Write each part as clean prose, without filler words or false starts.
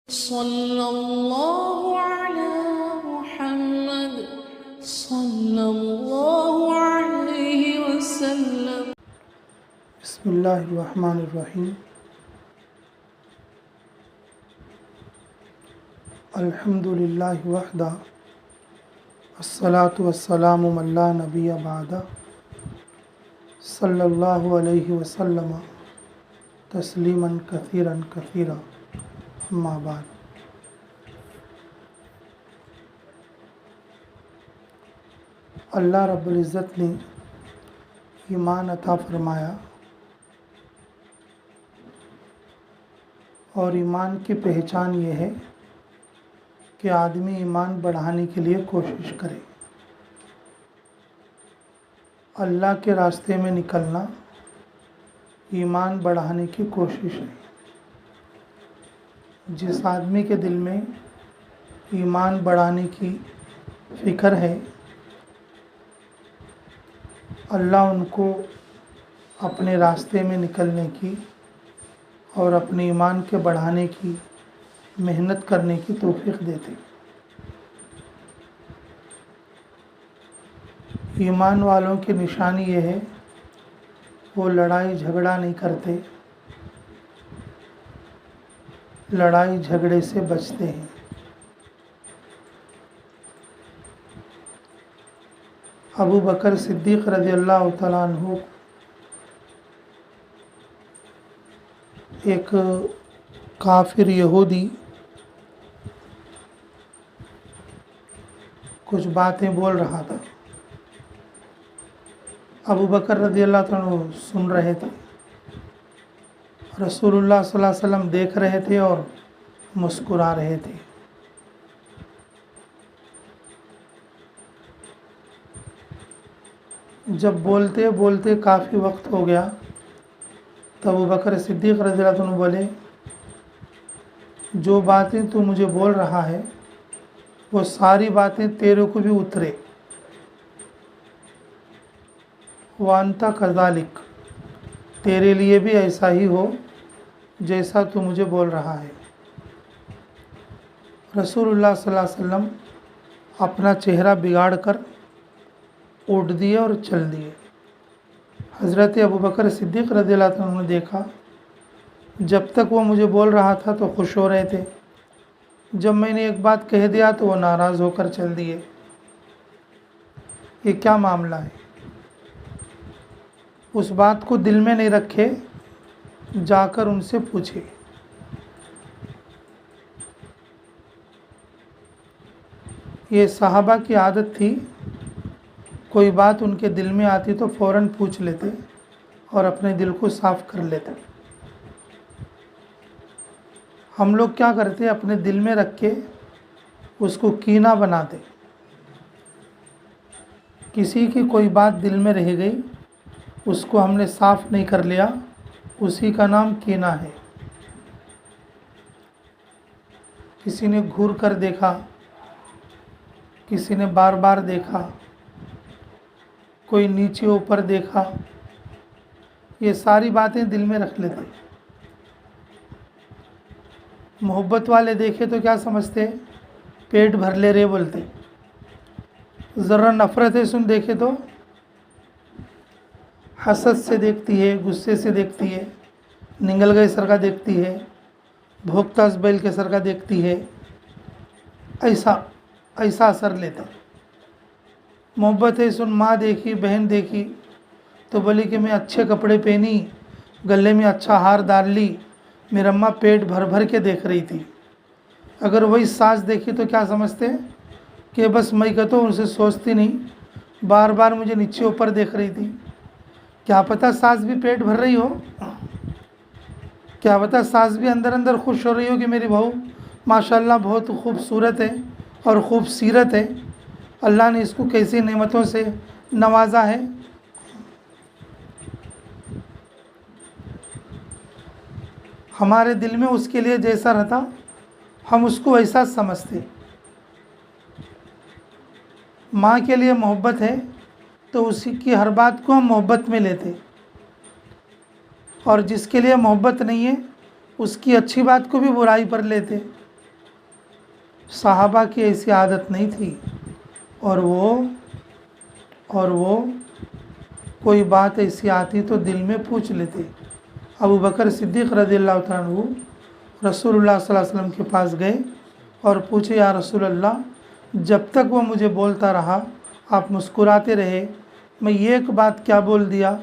सल्लल्लाहु अला मुहम्मद सल्लल्लाहु अलैहि वसल्लम। बिस्मिल्लाहिर्रहमानिर्रहीम। अल्हम्दुलिल्लाहि वहदा अस्सलातु वस्सलामु अला नबिय्य बअदा सल्लल्लाहु अलैहि वसल्लम तस्लीमन कसीरन कसीरा। अम्मा बाद। अल्लाह रब्बुल इज़्ज़त ने ईमान अता फरमाया और ईमान की पहचान ये है कि आदमी ईमान बढ़ाने के लिए कोशिश करे। अल्लाह के रास्ते में निकलना ईमान बढ़ाने की कोशिश है। जिस आदमी के दिल में ईमान बढ़ाने की फ़िक्र है, अल्लाह उनको अपने रास्ते में निकलने की और अपने ईमान के बढ़ाने की मेहनत करने की तौफीक देते। ईमान वालों की निशानी ये है, वो लड़ाई झगड़ा नहीं करते, लड़ाई झगड़े से बचते हैं। अबू बकर सिद्दीक़ रज़ियल्लाहु तआला अन्हु एक काफिर यहूदी कुछ बातें बोल रहा था। अबू बकर रज़ियल्लाहु तआला अन्हु सुन रहे थे, रसूलुल्लाह सल्लल्लाहु अलैहि वसल्लम देख रहे थे और मुस्कुरा रहे थे। जब बोलते बोलते काफ़ी वक्त हो गया तब अबू बकर सिद्दीक़ रज़ियल्लाहु अन्हु बोले, जो बातें तू मुझे बोल रहा है वो सारी बातें तेरे को भी उतरे। वांता कज़ालिक, तेरे लिए भी ऐसा ही हो जैसा तू मुझे बोल रहा है। रसूलुल्लाह सल्लल्लाहु अलैहि वसल्लम अपना चेहरा बिगाड़ कर उठ दिए और चल दिए। हज़रत अबू बकर सिद्दीक़ रज़ियल्लाहु अन्हु ने देखा, जब तक वो मुझे बोल रहा था तो खुश हो रहे थे, जब मैंने एक बात कह दिया तो वो नाराज़ होकर चल दिए। ये क्या मामला है? उस बात को दिल में नहीं रखे, जाकर उनसे पूछे। ये सहाबा की आदत थी, कोई बात उनके दिल में आती तो फ़ौरन पूछ लेते और अपने दिल को साफ़ कर लेते। हम लोग क्या करते, अपने दिल में रख के उसको कीना बनाते। किसी की कोई बात दिल में रह गई, उसको हमने साफ़ नहीं कर लिया, उसी का नाम कीना है। किसी ने घूर कर देखा, किसी ने बार बार देखा, कोई नीचे ऊपर देखा, ये सारी बातें दिल में रख लेते। मोहब्बत वाले देखे तो क्या समझते, पेट भर ले रे बोलते। ज़रा नफ़रत है सुन देखे तो हसद से देखती है, गुस्से से देखती है, निगल गए सर का देखती है, भोक्तास बैल के सर का देखती है। ऐसा असर लेता। मोहब्बत है सुन, माँ देखी, बहन देखी तो बोली कि मैं अच्छे कपड़े पहनी, गले में अच्छा हार डाल ली, मेरी अम्मा पेट भर भर के देख रही थी। अगर वही सास देखी तो क्या समझते कि बस मैं कहता हूँ उनसे सोचती नहीं, बार बार मुझे नीचे ऊपर देख रही थी। क्या पता सास भी पेट भर रही हो, क्या पता सास भी अंदर अंदर खुश हो रही हो कि मेरी बहू माशाल्लाह बहुत खूबसूरत है और खूबसीरत है, अल्लाह ने इसको कैसी नेमतों से नवाजा है। हमारे दिल में उसके लिए जैसा रहता हम उसको वैसा समझते। माँ के लिए मोहब्बत है तो उसी की हर बात को हम मोहब्बत में लेते, और जिसके लिए मोहब्बत नहीं है उसकी अच्छी बात को भी बुराई पर लेते। सहाबा की ऐसी आदत नहीं थी, और वो कोई बात ऐसी आती तो दिल में पूछ लेते। अबू बकर सिद्दीक़ रज़ियल्लाहु तआला अन्हु रसूलुल्लाह सल्लल्लाहु अलैहि वसल्लम के पास गए और पूछे, या रसूलल्लाह, जब तक वो मुझे बोलता रहा आप मुस्कुराते रहे, मैं ये एक बात क्या बोल दिया,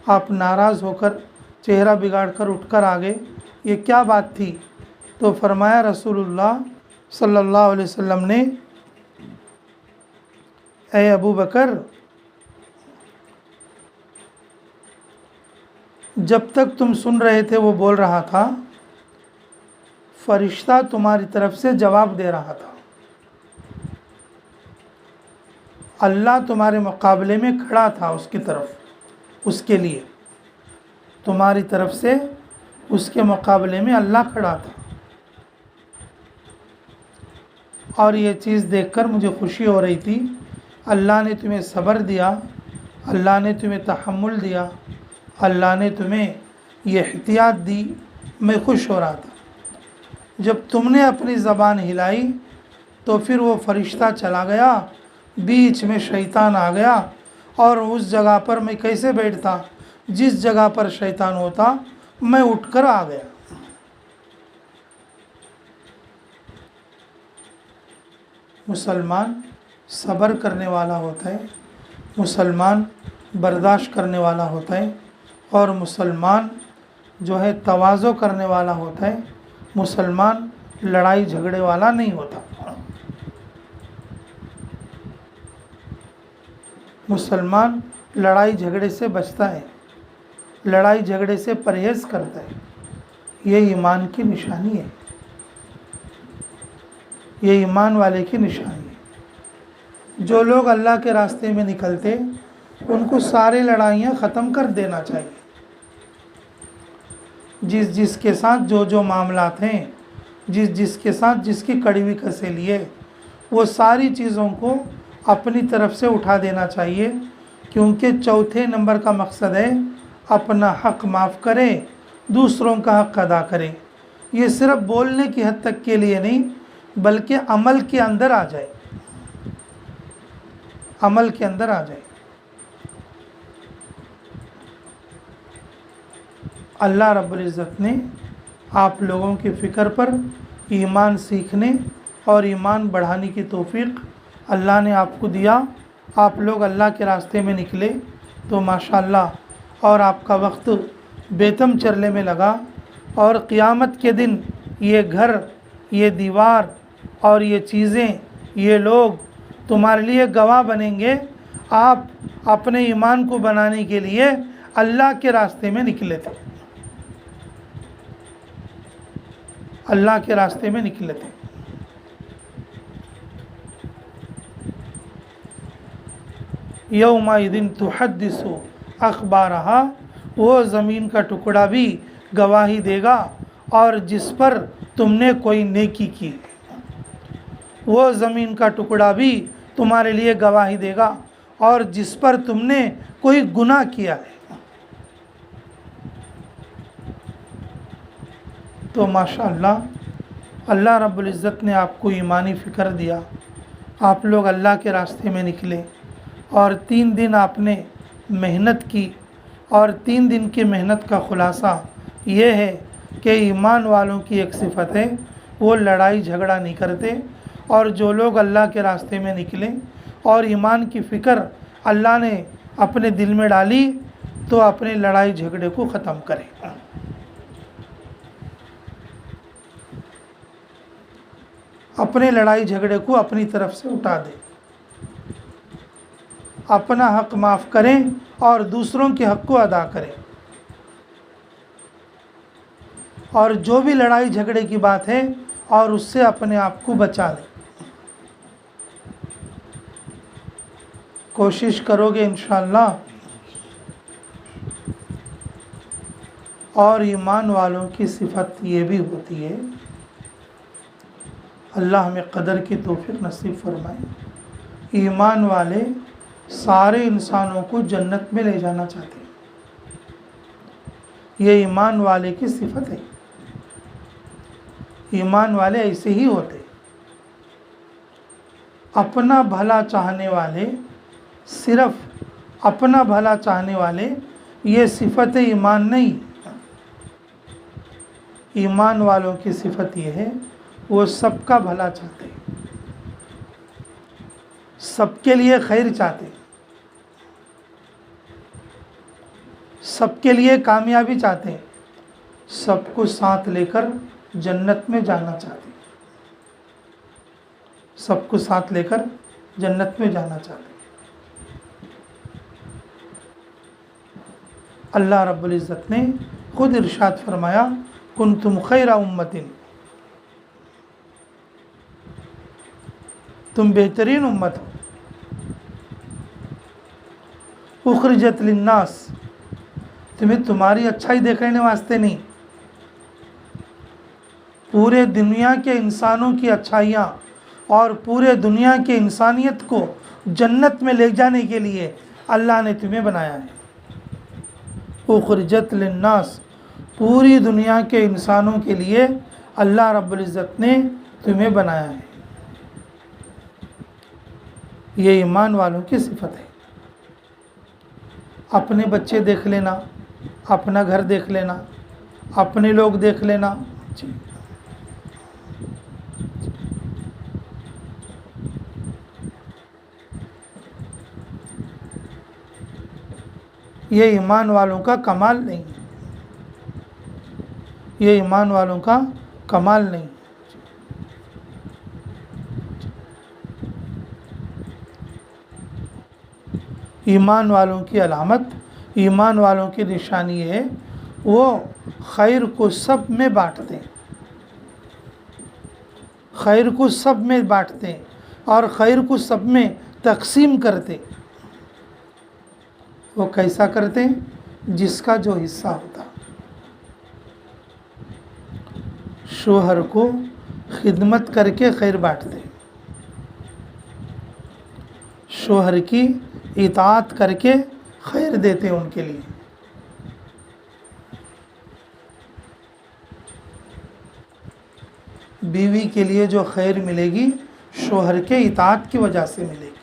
आप नाराज़ होकर चेहरा बिगाड़कर उठकर आ गए, ये क्या बात थी? तो फरमाया रसूलुल्लाह सल्लल्लाहु अलैहि वसल्लम ने, ऐ अबू बकर, जब तक तुम सुन रहे थे वो बोल रहा था, फरिश्ता तुम्हारी तरफ से जवाब दे रहा था, अल्लाह तुम्हारे मुकाबले में खड़ा था, उसकी तरफ, उसके लिए तुम्हारी तरफ से उसके मुकाबले में अल्लाह खड़ा था। और ये चीज़ देखकर मुझे खुशी हो रही थी, अल्लाह ने तुम्हें सब्र दिया, अल्लाह ने तुम्हें तहम्मुल दिया, अल्लाह ने तुम्हें ये एहतियात दी, मैं खुश हो रहा था। जब तुमने अपनी ज़बान हिलाई तो फिर वो फरिश्ता चला गया, बीच में शैतान आ गया, और उस जगह पर मैं कैसे बैठता, जिस जगह पर शैतान होता मैं उठकर आ गया। मुसलमान सब्र करने वाला होता है, मुसलमान बर्दाश्त करने वाला होता है, और मुसलमान जो है तवाज़ो करने वाला होता है, मुसलमान लड़ाई झगड़े वाला नहीं होता। मुसलमान लड़ाई झगड़े से बचता है, लड़ाई झगड़े से परहेज़ करता है। ये ईमान की निशानी है, ये ईमान वाले की निशानी है। जो लोग अल्लाह के रास्ते में निकलते उनको सारी लड़ाइयाँ ख़त्म कर देना चाहिए। जिसके साथ जो मामलात हैं, जिसके साथ जिसकी कड़ी हुई कसेली है, वो सारी चीज़ों को अपनी तरफ से उठा देना चाहिए, क्योंकि चौथे नंबर का मकसद है अपना हक़ माफ़ करें, दूसरों का हक़ अदा करें। ये सिर्फ बोलने की हद तक के लिए नहीं, बल्कि अमल के अंदर आ जाए, अमल के अंदर आ जाए। अल्लाह रब्बुल इज़्ज़त ने आप लोगों की फ़िक्र पर ईमान सीखने और ईमान बढ़ाने की तौफ़ीक़ अल्लाह ने आपको दिया। आप लोग अल्लाह के रास्ते में निकले तो माशाअल्लाह, और आपका वक्त बेतम चलने में लगा, और क़ियामत के दिन ये घर, ये दीवार और ये चीज़ें, ये लोग तुम्हारे लिए गवाह बनेंगे। आप अपने ईमान को बनाने के लिए अल्लाह के रास्ते में निकले थे, अल्लाह के रास्ते में निकले थे। यौमाइदिन तुहद्दिसु अख़बारहा, वो ज़मीन का टुकड़ा भी गवाही देगा और जिस पर तुमने कोई नेकी की, वो ज़मीन का टुकड़ा भी तुम्हारे लिए गवाही देगा और जिस पर तुमने कोई गुनाह किया है। तो माशाअल्लाह, अल्लाह रब्बुल इज़्ज़त ने आपको ईमानी फ़िक्र दिया, आप लोग अल्लाह के रास्ते में निकले और 3 दिन आपने मेहनत की, और 3 दिन की मेहनत का ख़ुलासा ये है कि ईमान वालों की एक सिफ़त है, वो लड़ाई झगड़ा नहीं करते। और जो लोग अल्लाह के रास्ते में निकले और ईमान की फ़िक्र अल्लाह ने अपने दिल में डाली, तो अपने लड़ाई झगड़े को ख़त्म करें, अपने लड़ाई झगड़े को अपनी तरफ से उठा दें, अपना हक़ माफ़ करें और दूसरों के हक़ को अदा करें। और जो भी लड़ाई झगड़े की बात है, और उससे अपने आप को बचा लें। कोशिश करोगे इंशाअल्लाह। और ईमान वालों की सिफ़त ये भी होती है, अल्लाह हमें क़दर की तौफ़ीक़ नसीब फरमाए। ईमान वाले सारे इंसानों को जन्नत में ले जाना चाहते हैं, ये ईमान वाले की सिफ़त है। ईमान वाले ऐसे ही होते, अपना भला चाहने वाले, सिर्फ अपना भला चाहने वाले, ये सिफत ईमान नहीं। ईमान वालों की सिफत ये है वो सबका भला चाहते, सबके लिए खैर चाहते, सबके लिए कामयाबी चाहते, सबको साथ लेकर जन्नत में जाना चाहते, सबको साथ लेकर जन्नत में जाना चाहते। अल्लाह रब्बुल इज़्ज़त ने खुद इरशाद फरमाया, कुंतुम खैरा उम्मतिन, तुम बेहतरीन उम्मत हो, उखरिजत लिन्नास, तुम्हें तुम्हारी अच्छाई देखने वास्ते नहीं, पूरे दुनिया के इंसानों की अच्छाइयाँ और पूरे दुनिया के इंसानियत को जन्नत में ले जाने के लिए अल्लाह ने तुम्हें बनाया है। उखरिजत लिन्नास, पूरी दुनिया के इंसानों के लिए अल्लाह रब्बुल इज़्ज़त ने तुम्हें बनाया है। ये ईमान वालों की सिफत है। अपने बच्चे देख लेना, अपना घर देख लेना, अपने लोग देख लेना जी। ये ईमान वालों का कमाल नहीं, ये ईमान वालों का कमाल नहीं। ईमान वालों की अलामत, ईमान वालों की निशानी है वो खैर को सब में बांटते हैं, खैर को सब में बांटते हैं और खैर को सब में तकसीम करते। वो कैसा करते हैं? जिसका जो हिस्सा होता। शोहर को खिदमत करके खैर बांटते, शोहर की इताअत करके खैर देते उनके लिए। बीवी के लिए जो खैर मिलेगी शोहर के इताअत की वजह से मिलेगी।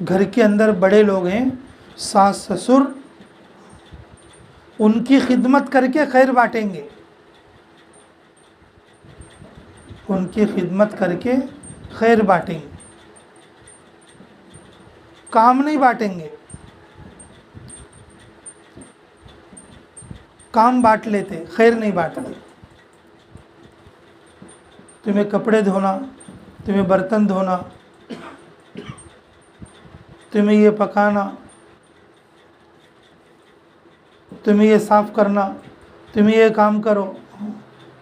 घर के अंदर बड़े लोग हैं, सास ससुर, उनकी खिदमत करके खैर बांटेंगे, उनकी खिदमत करके खैर बांटेंगे, काम नहीं बांटेंगे। काम बांट लेते, खैर नहीं बांटते। तुम्हें कपड़े धोना, तुम्हें बर्तन धोना, तुम्हें ये पकाना, तुम्हें ये साफ करना, तुम्हें ये काम करो।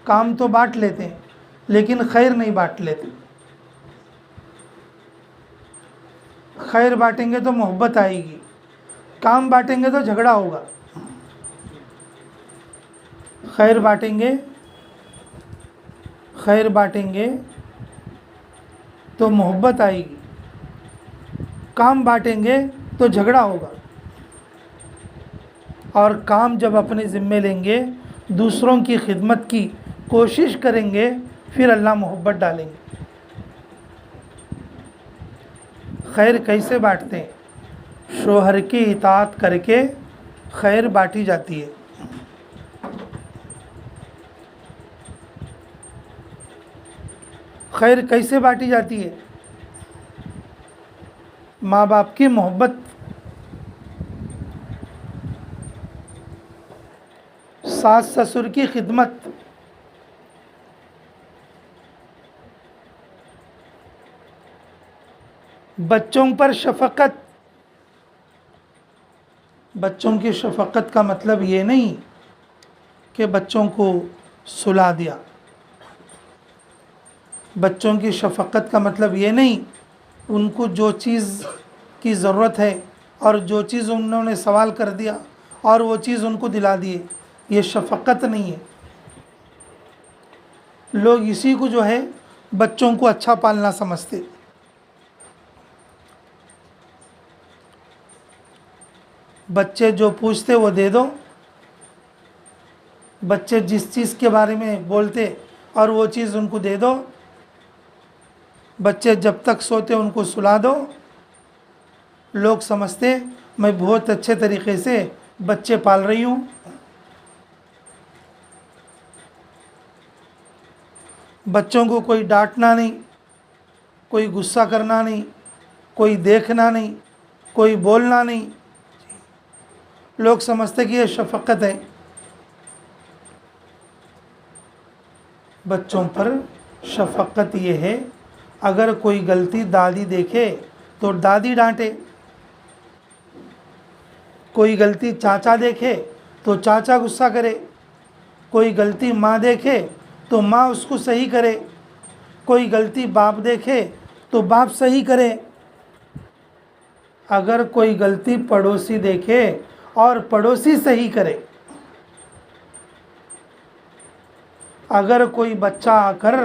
काम तो बांट लेते हैं लेकिन खैर नहीं बांट लेते। खैर बांटेंगे तो मोहब्बत आएगी, काम बांटेंगे तो झगड़ा होगा। खैर बांटेंगे, खैर बांटेंगे तो मोहब्बत आएगी, काम बांटेंगे तो झगड़ा होगा। और काम जब अपने ज़िम्मे लेंगे, दूसरों की खिदमत की कोशिश करेंगे, फिर अल्लाह मोहब्बत डालेंगे। खैर कैसे बांटते हैं? शोहर की इताअत करके खैर बांटी जाती है। खैर कैसे बांटी जाती है? माँ बाप की मोहब्बत, सास ससुर की खिदमत, बच्चों पर शफकत। बच्चों की शफकत का मतलब ये नहीं कि बच्चों को सुला दिया। बच्चों की शफकत का मतलब ये नहीं उनको जो चीज़ की ज़रूरत है और जो चीज़ उन्होंने सवाल कर दिया और वो चीज़ उनको दिला दिए, ये शफकत नहीं है। लोग इसी को जो है बच्चों को अच्छा पालना समझते। बच्चे जो पूछते वो दे दो, बच्चे जिस चीज़ के बारे में बोलते और वो चीज़ उनको दे दो। बच्चे जब तक सोते उनको सुला दो। लोग समझते मैं बहुत अच्छे तरीके से बच्चे पाल रही हूँ। बच्चों को कोई डांटना नहीं, कोई गुस्सा करना नहीं, कोई देखना नहीं, कोई बोलना नहीं। लोग समझते कि ये शफकत है। बच्चों पर शफकत ये है, अगर कोई गलती दादी देखे तो दादी डांटे, कोई गलती चाचा देखे तो चाचा गुस्सा करे, कोई गलती माँ देखे तो माँ उसको सही करे, कोई गलती बाप देखे तो बाप सही करे। अगर कोई गलती पड़ोसी देखे और पड़ोसी सही करे, अगर कोई बच्चा आकर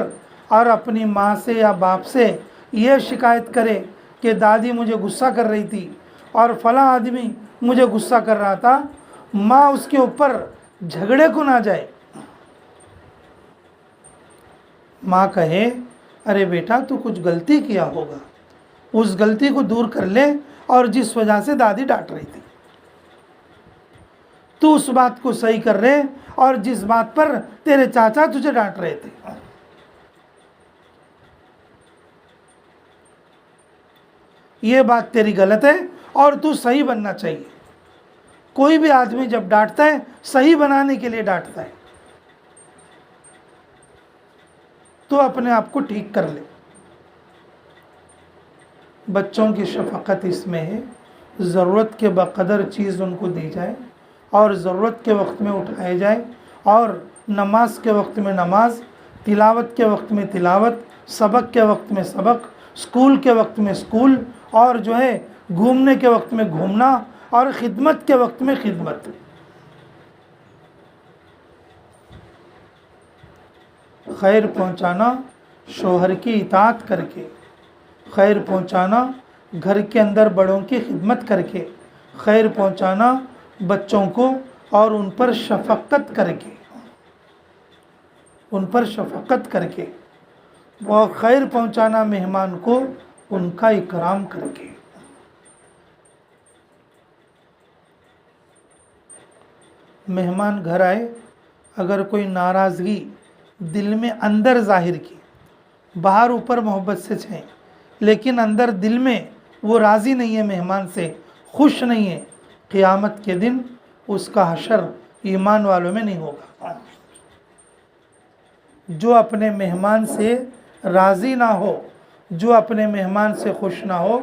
और अपनी माँ से या बाप से ये शिकायत करे कि दादी मुझे गुस्सा कर रही थी और फला आदमी मुझे गुस्सा कर रहा था, माँ उसके ऊपर झगड़े को ना जाए। माँ कहे अरे बेटा तू कुछ गलती किया होगा, उस गलती को दूर कर ले, और जिस वजह से दादी डांट रही थी तू उस बात को सही कर रहे, और जिस बात पर तेरे चाचा तुझे डांट रहे थे। ये बात तेरी गलत है और तू सही बनना चाहिए। कोई भी आदमी जब डांटता है सही बनाने के लिए डांटता है, तो अपने आप को ठीक कर ले। बच्चों की शफकत इसमें है, ज़रूरत के बक़दर चीज़ उनको दी जाए और ज़रूरत के वक्त में उठाए जाए, और नमाज के वक्त में नमाज, तिलावत के वक्त में तिलावत, सबक के वक्त में सबक, स्कूल के वक्त में स्कूल, और जो है घूमने के वक्त में घूमना, और खिदमत के वक्त में खिदमत। खैर पहुंचाना शोहर की इताअत करके, खैर पहुंचाना घर के अंदर बड़ों की खिदमत करके, खैर पहुंचाना बच्चों को और उन पर शफकत करके, उन पर शफकत करके, और खैर पहुंचाना मेहमान को उनका इकराम करके। मेहमान घर आए, अगर कोई नाराज़गी दिल में अंदर ज़ाहिर की, बाहर ऊपर मोहब्बत से चाहें, लेकिन अंदर दिल में वो राज़ी नहीं है, मेहमान से खुश नहीं है, क़यामत के दिन उसका हशर ईमान वालों में नहीं होगा। जो अपने मेहमान से राज़ी ना हो, जो अपने मेहमान से खुश ना हो,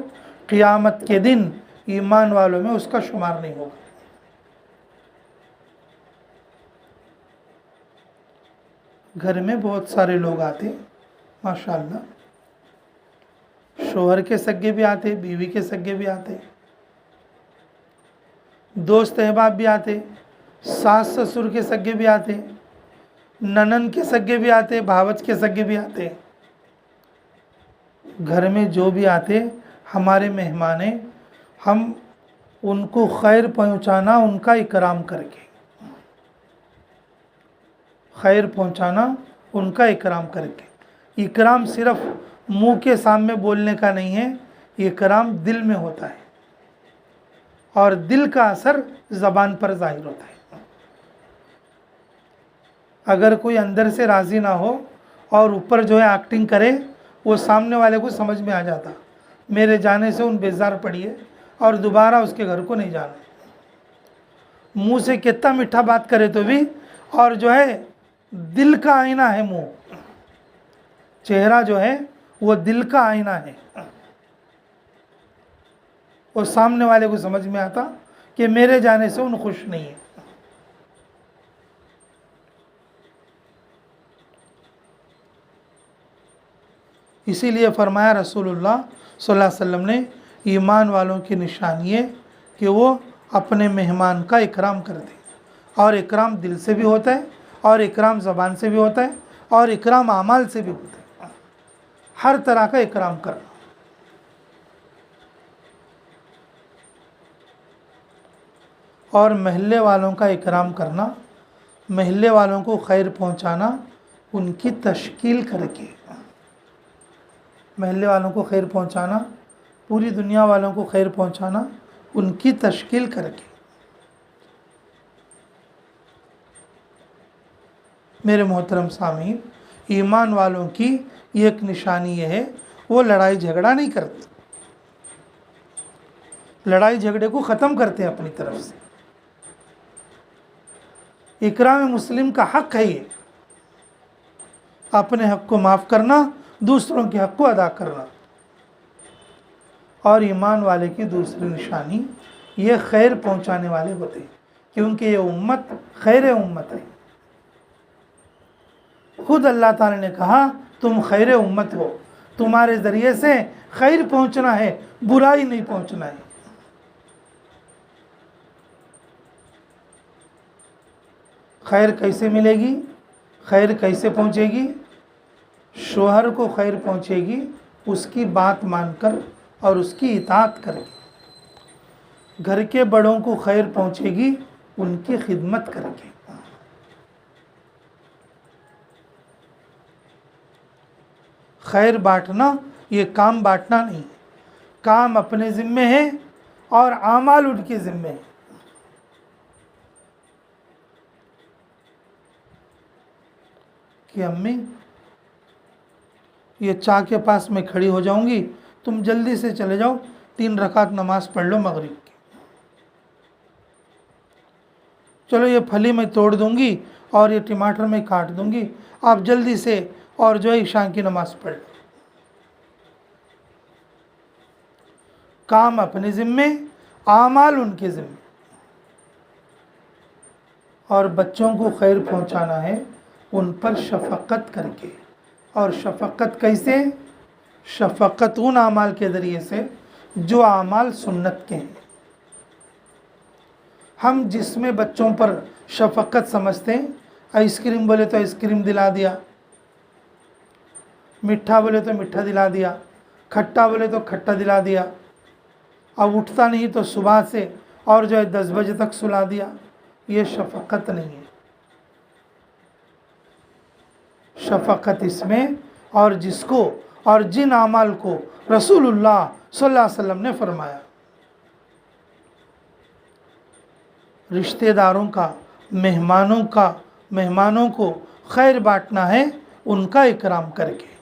क़यामत के दिन ईमान वालों में उसका शुमार नहीं होगा। घर में बहुत सारे लोग आते माशाअल्लाह, शोहर के सगे भी आते, बीवी के सगे भी आते, दोस्त अहबाब भी आते, सास ससुर के सगे भी आते, ननन के सगे भी आते, भावच के सगे भी आते। घर में जो भी आते हमारे मेहमान हैं, हम उनको खैर पहुंचाना, उनका इकराम करके, खैर पहुंचाना, उनका इकराम करके। इकराम सिर्फ मुंह के सामने बोलने का नहीं है, इकराम दिल में होता है, और दिल का असर ज़बान पर ज़ाहिर होता है। अगर कोई अंदर से राज़ी ना हो और ऊपर जो है एक्टिंग करे, वो सामने वाले को समझ में आ जाता, मेरे जाने से उन बेजार पड़ी है और दोबारा उसके घर को नहीं जाना। मुंह से कितना मीठा बात करे तो भी, और जो है दिल का आईना है मुंह, चेहरा जो है वो दिल का आईना है, और सामने वाले को समझ में आता कि मेरे जाने से उन खुश नहीं है। इसीलिए फरमाया रसूलुल्लाह सल्लल्लाहु अलैहि वसल्लम ने, ईमान वालों की निशानी है कि वो अपने मेहमान का इकराम करते हैं, और इकराम दिल से भी होता है, और इकराम ज़बान से भी होता है, और इकराम आमाल से भी होता है। हर तरह का इकराम करना। और महल्ले वालों का इकराम करना, महल्ले वालों को खैर पहुंचाना उनकी तश्कील करके, महल्ले वालों को खैर पहुंचाना, पूरी दुनिया वालों को खैर पहुंचाना उनकी तश्कील करके। मेरे मोहतरम सामीन, ईमान वालों की एक निशानी यह है, वो लड़ाई झगड़ा नहीं करते, लड़ाई झगड़े को ख़त्म करते हैं अपनी तरफ से। इकराम मुस्लिम का हक़ है ये, अपने हक़ को माफ़ करना, दूसरों के हक़ को अदा करना। और ईमान वाले की दूसरी निशानी ये खैर पहुंचाने वाले होते हैं, क्योंकि ये उम्मत खैर उम्मत है। खुद अल्लाह ताला ने कहा तुम खैर उम्मत हो, तुम्हारे ज़रिए से खैर पहुंचना है, बुराई नहीं पहुंचना है। खैर कैसे मिलेगी, खैर कैसे पहुंचेगी? शोहर को खैर पहुंचेगी उसकी बात मानकर और उसकी इताअत करके। घर के बड़ों को खैर पहुंचेगी उनकी खिदमत करके। खैर बांटना ये काम बांटना नहीं, काम अपने ज़िम्मे है और आमाल उनके ज़िम्मे है। कि अम्मी ये चाय के पास मैं खड़ी हो जाऊंगी, तुम जल्दी से चले जाओ, 3 रकात नमाज पढ़ लो मगरिब की। चलो ये फली मैं तोड़ दूंगी और ये टमाटर मैं काट दूंगी, आप जल्दी से और जो है ईशा की नमाज पढ़ लो। काम अपने ज़िम्मे, आमाल उनके ज़िम्मे। और बच्चों को खैर पहुंचाना है उन पर शफ़क़त करके। और शफ़क़त कैसे? शफ़क़त उन आमाल के ज़रिए से जो आमाल सुन्नत के हैं। हम जिसमें बच्चों पर शफ़क़त समझते हैं, आइसक्रीम बोले तो आइसक्रीम दिला दिया, मीठा बोले तो मीठा दिला दिया, खट्टा बोले तो खट्टा दिला दिया, अब उठता नहीं तो सुबह से और जो है 10 बजे तक सुला दिया। ये शफ़क़त नहीं है। शफ़क़त इसमें और जिसको और जिन आमाल को रसूलुल्लाह सल्लल्लाहु अलैहि वसल्लम ने फरमाया, रिश्तेदारों का, मेहमानों को खैर बांटना है उनका इकराम करके।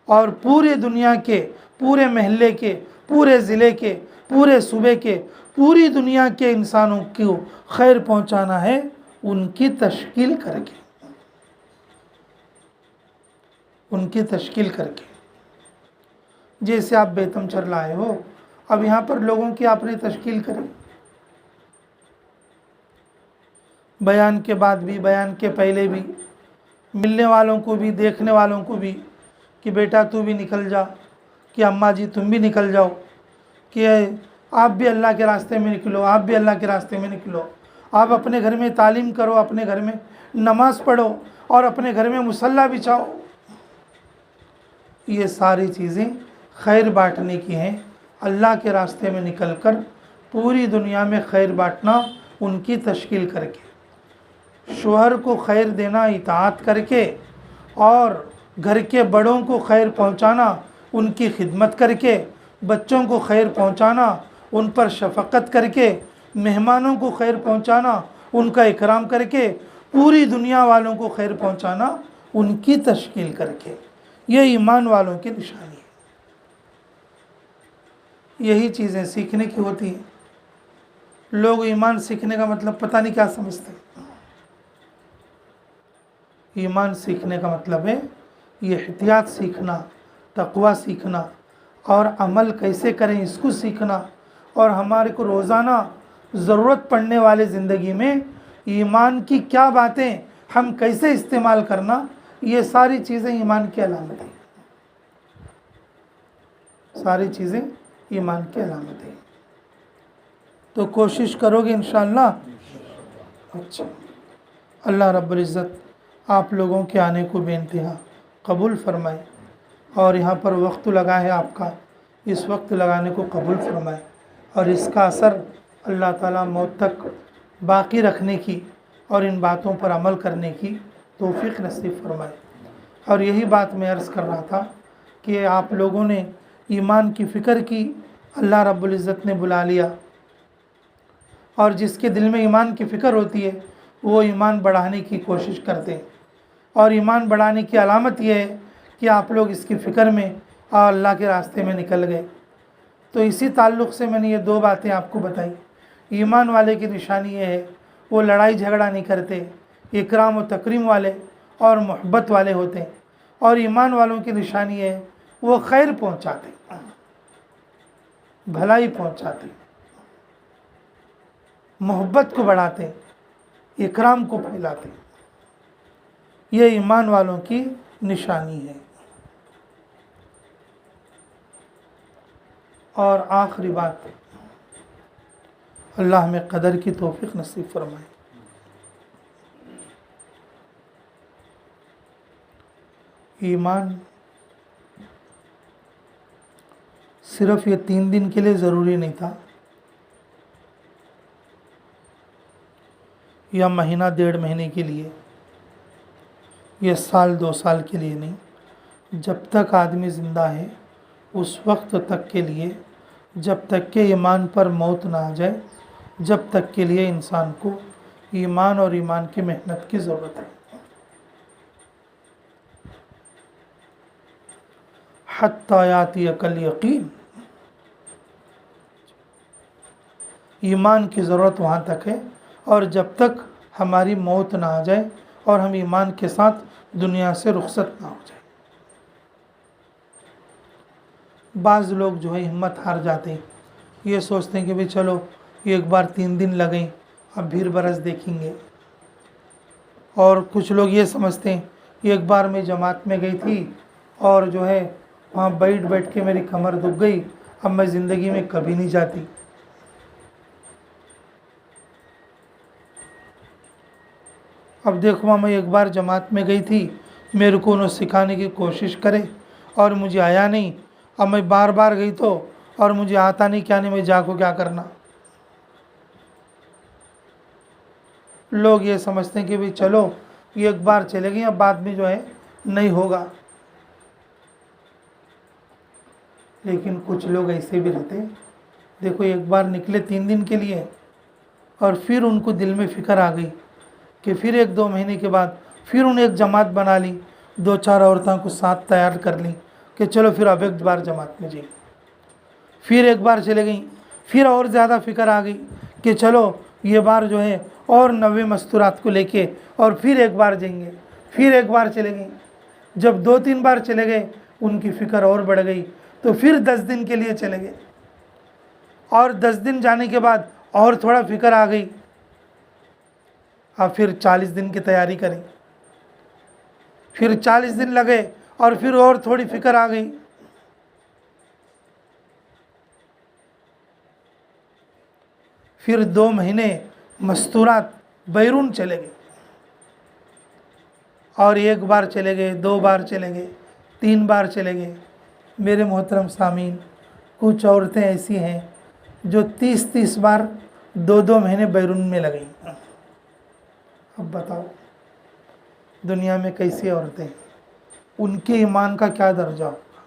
और पूरे दुनिया के, पूरे महल्ले के, पूरे ज़िले के, पूरे सूबे के, पूरी दुनिया के इंसानों को खैर पहुंचाना है उनकी तश्कील करके, उनकी तश्कील करके। जैसे आप बेतमचर लाए हो, अब यहाँ पर लोगों की आपने तश्कील करी, बयान के बाद भी, बयान के पहले भी, मिलने वालों को भी, देखने वालों को भी, कि बेटा तू भी निकल जा, कि अम्मा जी तुम भी निकल जाओ, कि आप भी अल्लाह के रास्ते में निकलो, आप भी अल्लाह के रास्ते में निकलो, आप अपने घर में तालीम करो, अपने घर में नमाज़ पढ़ो और अपने घर में मुसल्ला बिछाओ। ये सारी चीज़ें खैर बांटने की हैं। अल्लाह के रास्ते में निकलकर पूरी दुनिया में खैर बांटना उनकी तश्कील करके, शोहर को खैर देना इताअत करके, और घर के बड़ों को खैर पहुंचाना उनकी खिदमत करके, बच्चों को खैर पहुंचाना उन पर शफ़क़त करके, मेहमानों को खैर पहुंचाना उनका इकराम करके, पूरी दुनिया वालों को खैर पहुंचाना उनकी तश्कील करके। ये ईमान वालों की निशानी है। यही चीज़ें सीखने की होती हैं। लोग ईमान सीखने का मतलब पता नहीं क्या समझते। ईमान सीखने का मतलब है ये एहतियात सीखना, तक़वा सीखना और अमल कैसे करें इसको सीखना, और हमारे को रोज़ाना ज़रूरत पड़ने वाले ज़िंदगी में ईमान की क्या बातें हम कैसे इस्तेमाल करना, ये सारी चीज़ें ईमान की अलामत हैं। सारी चीज़ें ईमान की अलामत हैं। तो कोशिश करोगे इंशाअल्लाह। अच्छा, अल्लाह रब्बुल इज़्ज़त आप लोगों के आने को बेइंतहा कबूल फरमाए, और यहाँ पर वक्त लगा है आपका, इस वक्त लगाने को कबूल फरमाए, और इसका असर अल्लाह ताला मौत तक बाकी रखने की और इन बातों पर अमल करने की तौफीक नसीब फरमाए। और यही बात मैं अर्ज़ कर रहा था कि आप लोगों ने ईमान की फ़िक्र की, अल्लाह रब्बुल इज़्ज़त ने बुला लिया। और जिसके दिल में ईमान की फ़िक्र होती है वो ईमान बढ़ाने की कोशिश करते हैं। और ईमान बढ़ाने की अलामत यह है कि आप लोग इसकी फ़िक्र में और अल्लाह के रास्ते में निकल गए। तो इसी ताल्लुक़ से मैंने ये दो बातें आपको बताई। ईमान वाले की निशानी ये है वो लड़ाई झगड़ा नहीं करते, इकराम व तकरीम वाले और मोहब्बत वाले होते हैं। और ईमान वालों की निशानी है वो खैर पहुँचाते, भलाई पहुँचाते, मोहब्बत को बढ़ाते, इकराम को फैलाते। ये ईमान वालों की निशानी है। और आखिरी बात, अल्लाह हमें कदर की तौफीक नसीब फरमाए। ईमान सिर्फ ये 3 दिन के लिए ज़रूरी नहीं था, या महीना 1.5 महीने के लिए, या साल 2 साल के लिए नहीं। जब तक आदमी ज़िंदा है उस वक्त तक के लिए, जब तक के ईमान पर मौत ना आ जाए, जब तक के लिए इंसान को ईमान और ईमान की मेहनत की ज़रूरत है। हत्ता याती अकल यकीन, ईमान की ज़रूरत वहाँ तक है और जब तक हमारी मौत ना आ जाए और हम ईमान के साथ दुनिया से रुखसत ना हो जाए। बाज़ लोग जो है हिम्मत हार जाते हैं, ये सोचते हैं कि भाई चलो एक बार 3 दिन लगें, अब भीड़ बरस देखेंगे। और कुछ लोग ये समझते हैं एक बार मैं जमात में गई थी और जो है वहाँ बैठ बैठ के मेरी कमर दुख गई, अब मैं ज़िंदगी में कभी नहीं जाती। अब देखो मैं एक बार जमात में गई थी, मेरे को उन्होंने सिखाने की कोशिश करे और मुझे आया नहीं। अब मैं बार बार गई तो और मुझे आता नहीं, क्या नहीं, मैं जाको क्या करना। लोग ये समझते हैं कि भाई चलो एक बार चले गए, अब बाद में जो है नहीं होगा। लेकिन कुछ लोग ऐसे भी रहते हैं, देखो एक बार निकले 3 दिन के लिए और फिर उनको दिल में फ़िक्र आ गई कि फिर 1-2 महीने के बाद फिर उन्हें एक जमात बना ली, 2-4 औरतों को साथ तैयार कर ली कि चलो फिर अब एक बार जमात में जाइए। फिर एक बार चले गई, फिर और ज़्यादा फ़िक्र आ गई कि चलो ये बार जो है और 90 मस्तूरात को लेके और फिर एक बार जाएंगे। फिर एक बार चले गई, जब 2-3 बार चले गए उनकी फ़िक्र और बढ़ गई, तो फिर 10 दिन के लिए चले गए और 10 दिन जाने के बाद और थोड़ा फ़िक्र आ गई। अब फिर 40 दिन की तैयारी करें, फिर 40 दिन लगे और फिर और थोड़ी फ़िक्र आ गई। फिर 2 महीने मस्तूरात बैरून चले गए और 1 बार चले गए, 2 बार चले गए, 3 बार चले गए। मेरे मोहतरम सामीन, कुछ औरतें ऐसी हैं जो 30-30 बार 2-2 महीने बैरून में लगें। अब बताओ दुनिया में कैसी औरतें, उनके ईमान का क्या दर्जा होगा,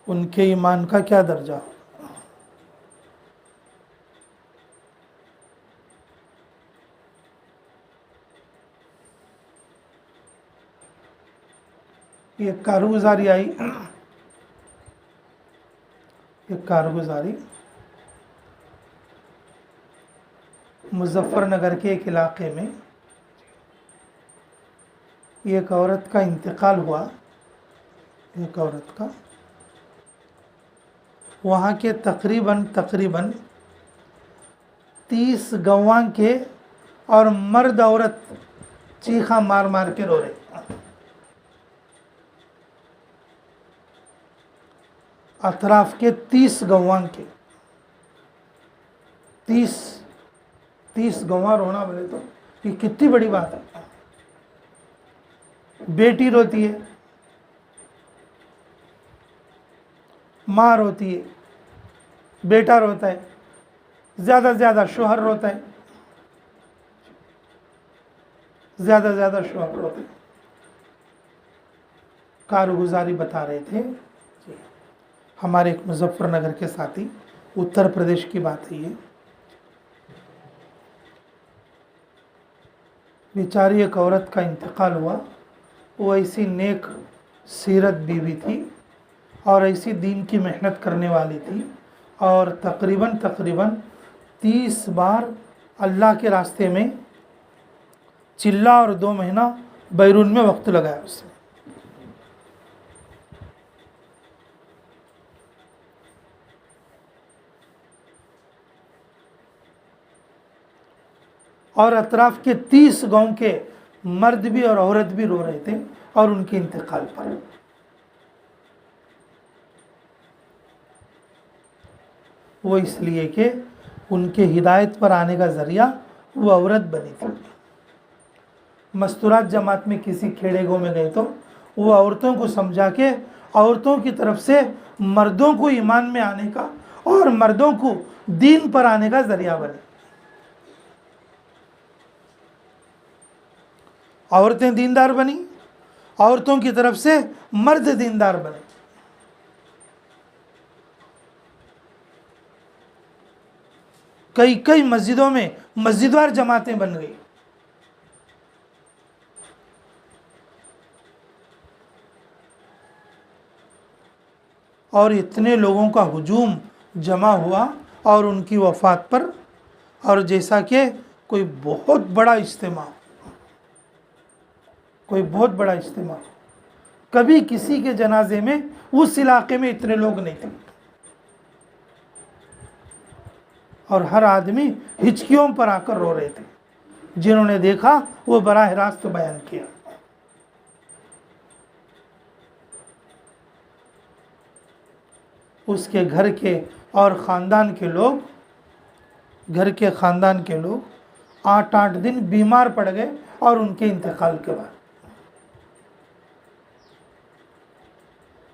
उनके ईमान का क्या दर्जा होगा। ये कारगुजारी आई, ये कारगुजारी मुजफ्फरनगर के एक इलाके में एक औरत का इंतकाल हुआ। एक औरत का वहाँ के तकरीबन 30 गवां के और मर्द औरत चीखा मार मार के रो रहे। अतराफ के 30 गवां के 30 गवां रोना बोले तो ये कितनी बड़ी बात है। बेटी रोती है, माँ रोती है, बेटा रोता है, ज़्यादा से ज़्यादा शोहर रोता है, ज़्यादा से ज़्यादा शोहर रोते हैं। कारगुजारी बता रहे थे हमारे एक मुजफ्फरनगर के साथी, उत्तर प्रदेश की बात है ये। बेचारी एक औरत का इंतकाल हुआ, वो ऐसी नेक सीरत बीवी थी और ऐसी दीन की मेहनत करने वाली थी, और तकरीबन 30 बार अल्लाह के रास्ते में चिल्ला और 2 महीना बैरून में वक्त लगाया उसने। और अतराफ के 30 गांव के मर्द भी और औरत भी रो रहे थे और उनके इंतकाल पर। वो इसलिए कि उनके हिदायत पर आने का ज़रिया वो औरत बनी थी। मस्तूरात जमात में किसी खेड़े गाँव में गए तो वो औरतों को समझा के औरतों की तरफ से मर्दों को ईमान में आने का और मर्दों को दीन पर आने का ज़रिया बने। औरतें दीनदार बनी, औरतों की तरफ से मर्द दीनदार बने। कई मस्जिदों में मस्जिदवार जमातें बन गई। और इतने लोगों का हुजूम जमा हुआ और उनकी वफ़ात पर, और जैसा कि कोई बहुत बड़ा इज्तिमा, कभी किसी के जनाजे में उस इलाके में इतने लोग नहीं थे, और हर आदमी हिचकियों पर आकर रो रहे थे। जिन्होंने देखा वो बराह रास्त बयान किया। उसके घर के और ख़ानदान के लोग, 8 दिन बीमार पड़ गए और उनके इंतकाल के बाद।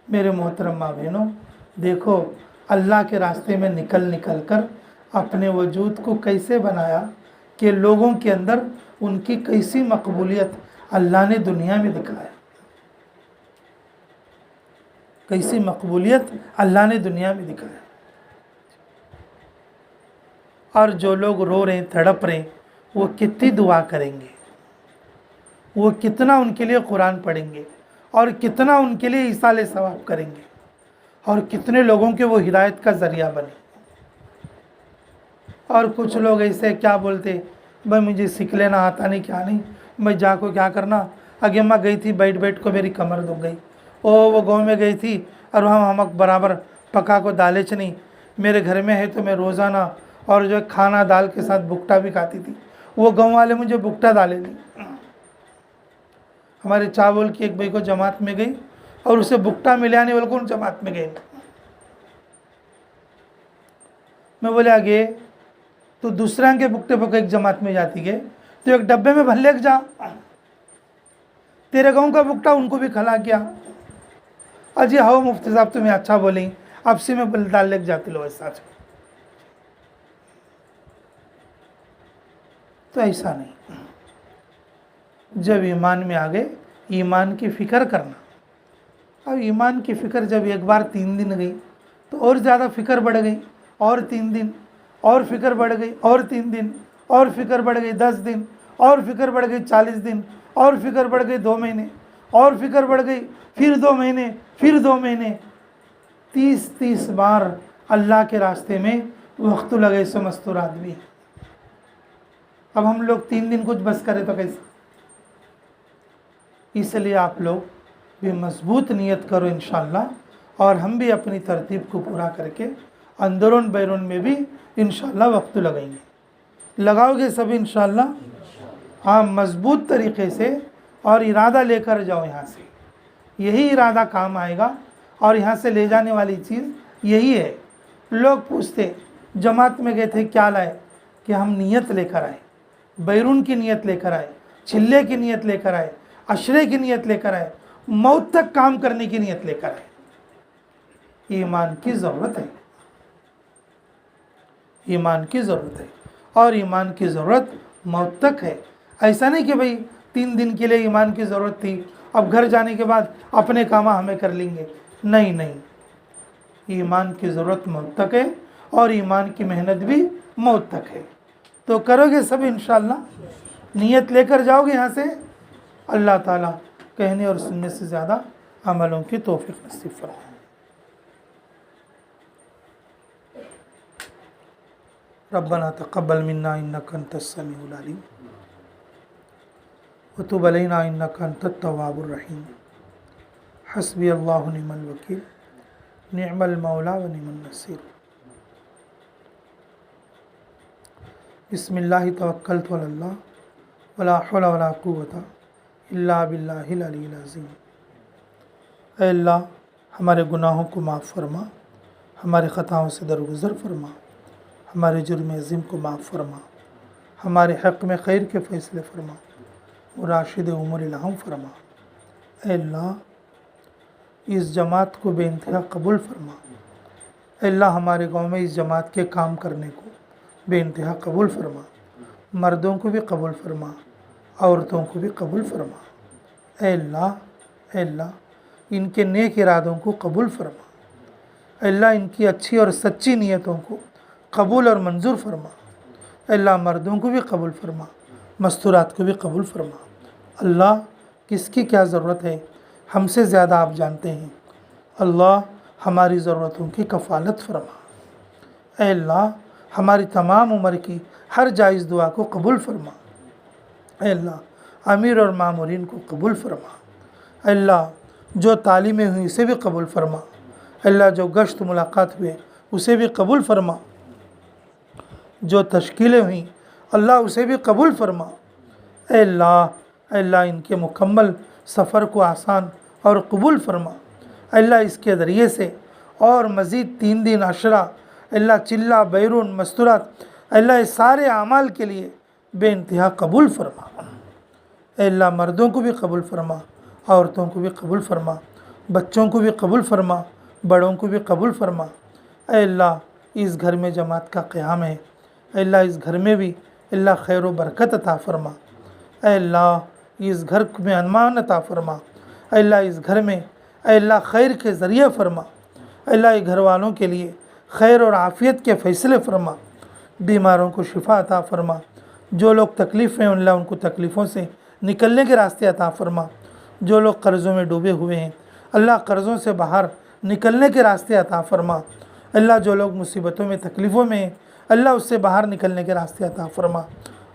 मेरे मोहतरम माँ बहनों, देखो अल्लाह के रास्ते में निकल कर अपने वजूद को कैसे बनाया कि लोगों के अंदर उनकी कैसी मकबूलियत अल्लाह ने दुनिया में दिखाया, कैसी मकबूलियत अल्लाह ने दुनिया में दिखाया। और जो लोग रो रहे हैं, तड़प रहे हैं, वो कितनी दुआ करेंगे, वो कितना उनके लिए कुरान पढ़ेंगे, और कितना उनके लिए इसाले सवाब करेंगे, और कितने लोगों के वो हिदायत का ज़रिया बने। और कुछ लोग ऐसे क्या बोलते, भाई मुझे सीख लेना आता नहीं, क्या नहीं, मैं जाको क्या करना। आगे माँ गई थी, बैठ को मेरी कमर दुख गई। वो गाँव में गई थी और वहाँ हमक बराबर पका को दालेच नहीं, मेरे घर में है तो मैं रोज़ाना और जो खाना दाल के साथ बुकटा भी खाती थी। वो गाँव वाले मुझे बुकटा डाले नहीं। हमारे चावल की एक भाई को जमात में गई और उसे बुकटा मिला नहीं, बोल जमात में गए। मैं बोले आगे तो दूसरा के बुकटे पक एक जमात में जाती है तो एक डब्बे में भर ले जा, तेरे गाँव का बुकटा उनको भी खिला किया। अजी हाओ मुफ्ती साहब तुम्हें अच्छा बोली, अब से मैं डाल लेके जाती लो ऐसा। तो ऐसा नहीं, जब ईमान में आ गए, ईमान की फ़िक्र करना। अब ईमान की फ़िक्र जब एक बार 3 दिन गई तो और ज़्यादा फ़िक्र बढ़ गई, और 3 दिन और फ़िक्र बढ़ गई, और 3 दिन और फ़िक्र बढ़ गई, 10 दिन और फ़िक्र बढ़ गई, 40 दिन और फ़िक्र बढ़ गई, 2 महीने और फ़िक्र बढ़ गई, फिर 2 महीने, फिर 2 महीने, 30 बार अल्लाह के रास्ते में वक्त लगे सो मस्तूर आदमी। अब हम लोग 3 दिन कुछ बस करें तो कैसे। इसलिए आप लोग भी मजबूत नियत करो इंशाअल्लाह, और हम भी अपनी तरतीब को पूरा करके अंदरून बैरून में भी इंशाअल्लाह वक्त लगाएंगे। लगाओगे सभी इंशाअल्लाह? हाँ, मजबूत तरीक़े से और इरादा लेकर जाओ यहाँ से, यही इरादा काम आएगा। और यहाँ से ले जाने वाली चीज़ यही है। लोग पूछते जमात में गए थे क्या लाए, कि हम नियत लेकर आए, बैरून की नियत लेकर आए, चिल्ले की नियत लेकर आए, अशरे की नियत लेकर आए, मौत तक काम करने की नियत लेकर आए। ईमान की ज़रूरत है, ईमान की ज़रूरत है, और ईमान की ज़रूरत मौत तक है। ऐसा नहीं कि भाई 3 दिन के लिए ईमान की ज़रूरत थी, अब घर जाने के बाद अपने काम हमें कर लेंगे। नहीं नहीं, ईमान की ज़रूरत मौत तक है, और ईमान की मेहनत भी मौत तक है। तो करोगे सब इंशाअल्लाह, नीयत लेकर जाओगे यहाँ से। अल्लाह ताला कहने और सुनने से ज़्यादा अमलों की तौफीक नसीब फरमाए। रब्बना तक़ब्बल मिन्ना इन्नका अंतस समीउल अलीम व तुब अलैना इन्नका अंतत तव्वाबुर रहीम। हस्बी अल्लाहु निअमल वकील निअमल मौला व निअमन नसीर। बिस्मिल्लाहि तवक्कलतु अलल्लाह वला हौला वला कुव्वता इल्ला बिल्लाहिल अलील अज़ीम। ऐ अल्लाह, हमारे गुनाहों को माफ़ फरमा, हमारे ख़ताओं से दरगुज़र फरमा, हमारे जुर्म अज़ीम को माफ़ फरमा, हमारे हक़ में खैर के फ़ैसले फरमा, मुराशिद उमर इल्हाम फरमा। ऐ अल्लाह, इस जमात को बेइंतहा कबूल फरमा। ऐ अल्लाह, हमारे गाँव में इस जमात के काम करने को बेइंतहा कबूल फरमा, मर्दों को भी कबूल फरमा, औरतों को भी कबूल फरमा। ऐ अल्लाह, ऐ अल्लाह, इनके नेक इरादों को कबूल फरमा। ऐ अल्लाह, इनकी अच्छी और सच्ची नीयतों को कबूल और मंजूर फरमा। ऐ अल्लाह, मर्दों को भी कबूल फरमा, मस्तूरात को भी कबूल फरमा। अल्लाह, किसकी क्या ज़रूरत है हमसे ज़्यादा आप जानते हैं। अल्लाह, हमारी ज़रूरतों की कफ़ालत फरमा। ऐ अल्लाह, हमारी तमाम उम्र की हर जायज़ दुआ को कबूल फरमा। ऐ अल्लाह, अमीर और मामूरीन को कबूल फरमा। ऐ अल्लाह, जो तालीमें हुई उसे भी कबूल फरमा। ऐ अल्लाह, जो गश्त मुलाकात हुए उसे भी कबूल फरमा। जो तश्कीलें हुई अल्लाह उसे भी कबूल फरमा। ऐ अल्लाह, ऐ अल्लाह, इनके मुकम्मल सफ़र को आसान और कबूल फरमा। ऐ अल्लाह, इसके ज़रिए से और मज़ीद 3 दिन अशरा अल्लाह चिल्ला बैरून मस्तूरात अल्लाह इस सारे आमाल के लिए बेइंतहा कबूल फरमा। ऐ अल्लाह, मर्दों को भी कबूल फरमा, औरतों को भी कबूल फरमा, बच्चों को भी कबूल फरमा, बड़ों को भी कबूल फरमा। ऐ अल्लाह, इस घर में जमात का क़याम है। ऐ अल्लाह, इस घर में भी अल्लाह खैर व बरकत अता फरमा। ऐ अल्लाह, इस घर में अमान अता फरमा। ऐ अल्लाह, इस घर में ऐ अल्लाह खैर के ज़रिए फरमा। ऐ अल्लाह, घर वालों के लिए खैर और आफ़ियत के फ़ैसले फरमा। बीमारों को शिफा अता फरमा। जो लोग तकलीफ़ में अल्लाह उनको तकलीफ़ों से निकलने के रास्ते अता फरमा। जो लोग कर्ज़ों में डूबे हुए हैं अल्लाह कर्ज़ों से बाहर निकलने के रास्ते अता फरमा। अल्लाह, जो लोग मुसीबतों में तकलीफ़ों में हैं अल्लाह उससे बाहर निकलने के रास्ते अता फरमा।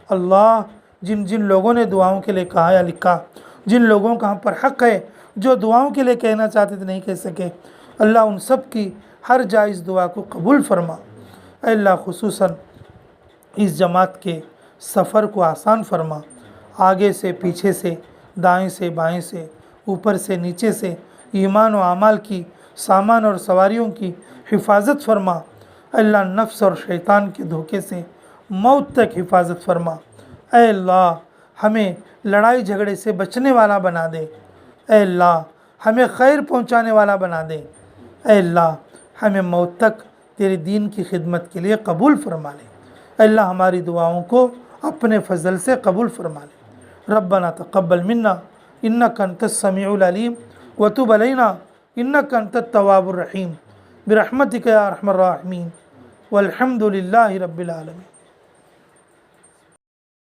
अल्लाह, जिन जिन लोगों ने दुआओं के लिए कहा या लिखा, जिन लोगों का हम पर हक़ है, जो दुआओं के लिए कहना चाहते थे नहीं कह सके, अल्लाह उन सब की हर जायज़ दुआ को कबूल फरमा। अल्लाह, खुसूसन इस जमात के सफ़र को आसान फरमा। आगे से पीछे से, दाएं से बाएं से, ऊपर से नीचे से, ईमान व आमाल की, सामान और सवारियों की हिफाजत फरमा। अल्लाह, नफ्स और शैतान के धोखे से मौत तक हिफाजत फरमा। ऐ अल्लाह, हमें लड़ाई झगड़े से बचने वाला बना दे। ऐ अल्लाह, हमें खैर पहुंचाने वाला बना दे। ऐ अल्लाह, हमें मौत तक तेरे दीन की खिदमत के लिए कबूल फरमा ले। अल्लाह, हमारी दुआओं को अपने फ़ज़ल से कबूल फरमा ले। रब्बना तक़ब्बल मिन्ना इन्नका अंतस समीउल अलीम व तुब अलैना इन्नका अंतत तव्वाबुर रहीम बिरहमतिका या अरहमर राहिमीन वल्हम्दुलिल्लाहि रब्बिल आलमीन।